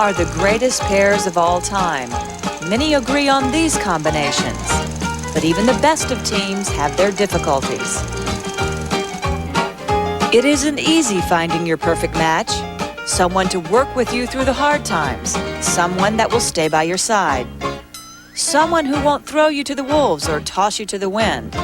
are the greatest pairs of all time. Many agree on these combinations, but even the best of teams have their difficulties. It isn't easy finding your perfect match. Someone to work with you through the hard times. Someone that will stay by your side. Someone who won't throw you to the wolves or toss you to the wind.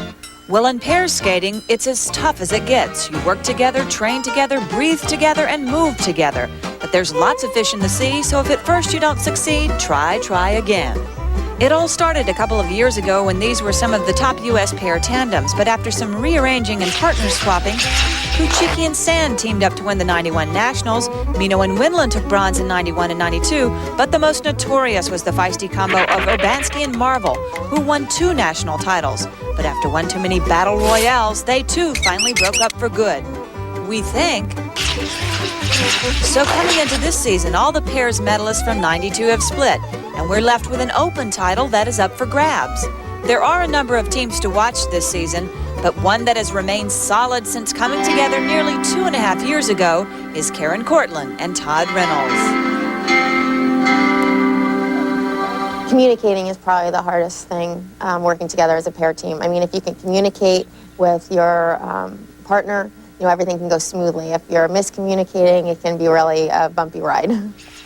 Well, in pair skating, it's as tough as it gets. You work together, train together, breathe together, and move together. But there's lots of fish in the sea, so if at first you don't succeed, try again. It all started a couple of years ago when these were some of the top U.S. pair tandems, but after some rearranging and partner swapping, Kuchiki and Sand teamed up to win the 91 Nationals. Mino and Winland took bronze in 91 and 92, but the most notorious was the feisty combo of Urbanski and Marvel, who won 2 national titles. But after one too many battle royales, they too finally broke up for good. We think. So coming into this season, all the pairs medalists from 92 have split, and we're left with an open title that is up for grabs. There are a number of teams to watch this season, but one that has remained solid since coming together nearly 2.5 years ago is Courtland and Todd Reynolds. Communicating is probably the hardest thing working together as a pair team. I mean, if you can communicate with your partner, you know, everything can go smoothly. If you're miscommunicating, it can be really a bumpy ride.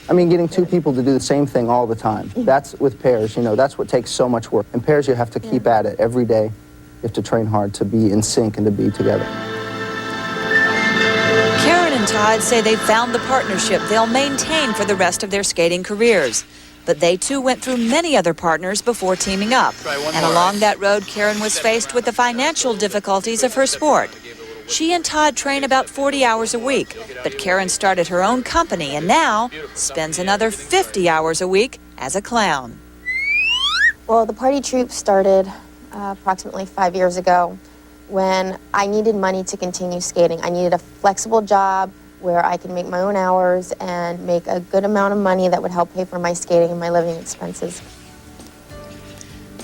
I mean, getting 2 people to do the same thing all the time. That's with pairs, you know, that's what takes so much work. In pairs, you have to keep at it every day. You have to train hard to be in sync and to be together. Karen and Todd say they found the partnership they'll maintain for the rest of their skating careers. But they too went through many other partners before teaming up. And along that road, Karen was faced with the financial difficulties of her sport. She and Todd train about 40 hours a week, but Karen started her own company and now spends another 50 hours a week as a clown. Well, the Party Troupe started approximately 5 years ago when I needed money to continue skating. I needed a flexible job where I could make my own hours and make a good amount of money that would help pay for my skating and my living expenses.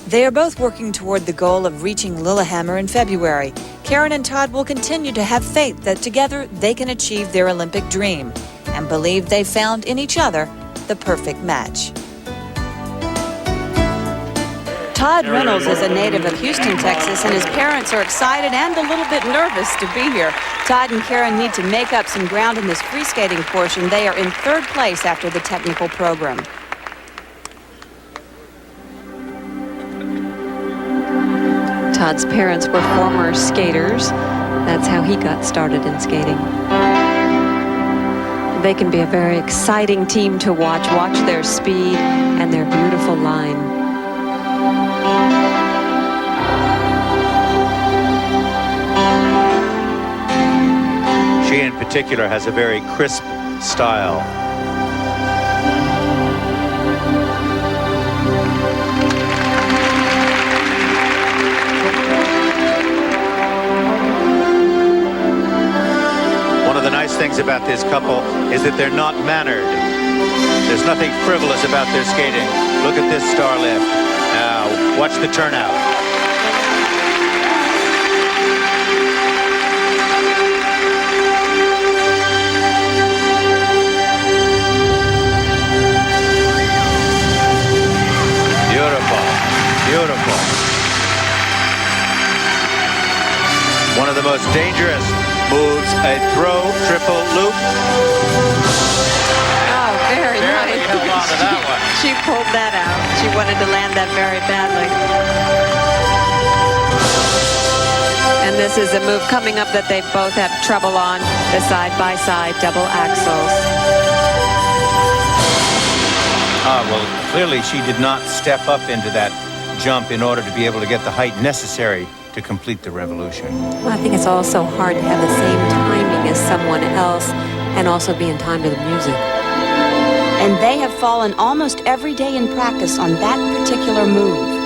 They are both working toward the goal of reaching Lillehammer in February. Karen and Todd will continue to have faith that together they can achieve their Olympic dream and believe they found in each other the perfect match. Todd Reynolds is a native of Houston, Texas, and his parents are excited and a little bit nervous to be here. Todd and Karen need to make up some ground in this free skating portion. They are in 3rd place after the technical program. Todd's parents were former skaters. That's how he got started in skating. They can be a very exciting team to watch. Watch their speed and their beautiful line. She in particular has a very crisp style. One of the nice things about this couple is that they're not mannered. There's nothing frivolous about their skating. Look at this star lift. Now, watch the turnout. Beautiful, beautiful. One of the most dangerous moves, a throw, triple loop. Oh, very Barely nice. held on to that one. She pulled that out. She wanted to land that very badly. And this is a move coming up that they both have trouble on, the side-by-side double axels. Well, clearly she did not step up into that jump in order to be able to get the height necessary to complete the revolution. Well, I think it's also hard to have the same timing as someone else and also be in time to the music. And they have fallen almost every day in practice on that particular move.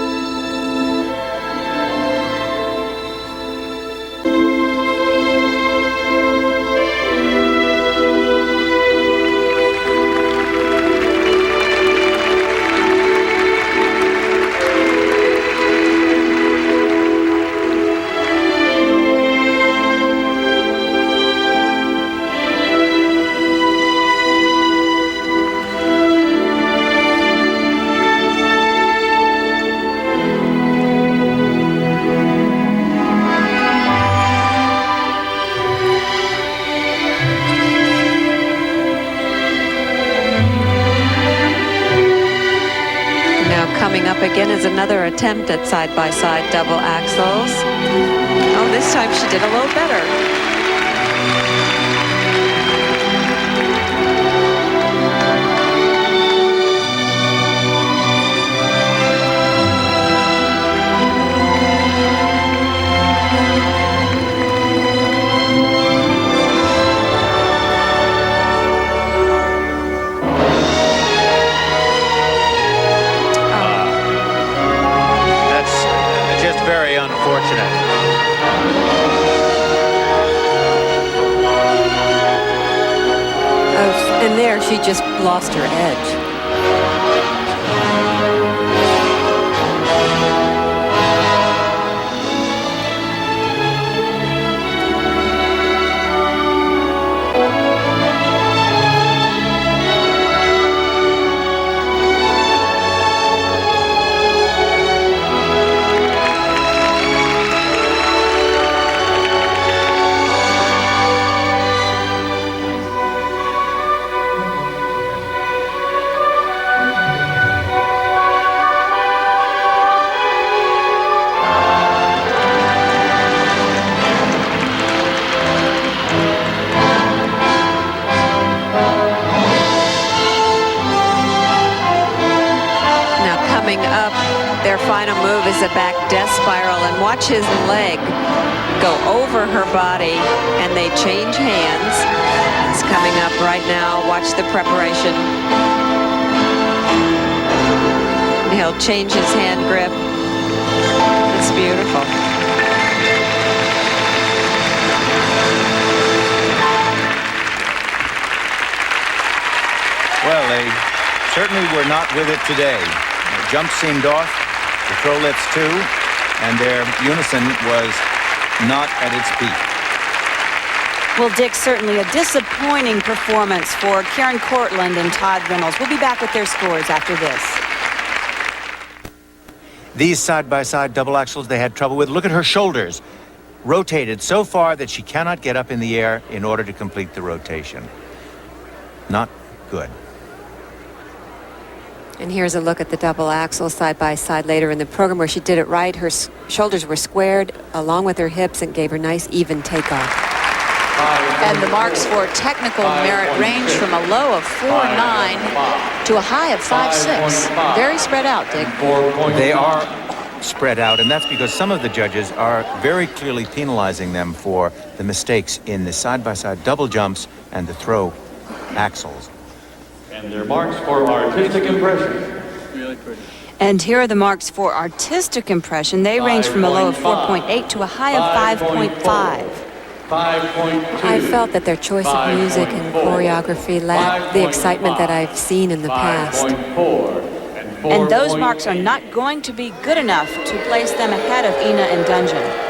again is another attempt at side-by-side double axels. Oh, this time she did a little better. Very unfortunate. Oh, and there she just lost her edge. Their final move is a back death spiral, and watch his leg go over her body, and they change hands. It's coming up right now. Watch the preparation. He'll change his hand grip. It's beautiful. Well, they certainly were not with it today. The jump seemed off, the throw lifts too, and their unison was not at its peak. Well, Dick, certainly a disappointing performance for Karen Courtland and Todd Reynolds. We'll be back with their scores after this. These side-by-side double axels they had trouble with. Look at her shoulders. Rotated so far that she cannot get up in the air in order to complete the rotation. Not good. And here's a look at the double axel side by side later in the program where she did it right. Her shoulders were squared along with her hips and gave her nice even takeoff. And the marks for technical merit range from a low of 4.9 to a high of 5.6. Very spread out, Dick. They are spread out, and that's because some of the judges are very clearly penalizing them for the mistakes in the side-by-side double jumps and the throw axles. And their marks for artistic impression. Really pretty. And here are the marks for artistic impression. They range from a low of 4.8 to a high of 5.5. 5.2. I felt that their choice of music and choreography lacked the excitement that I've seen in the past. 5.4 And those marks are not going to be good enough to place them ahead of Ina and Dungeon.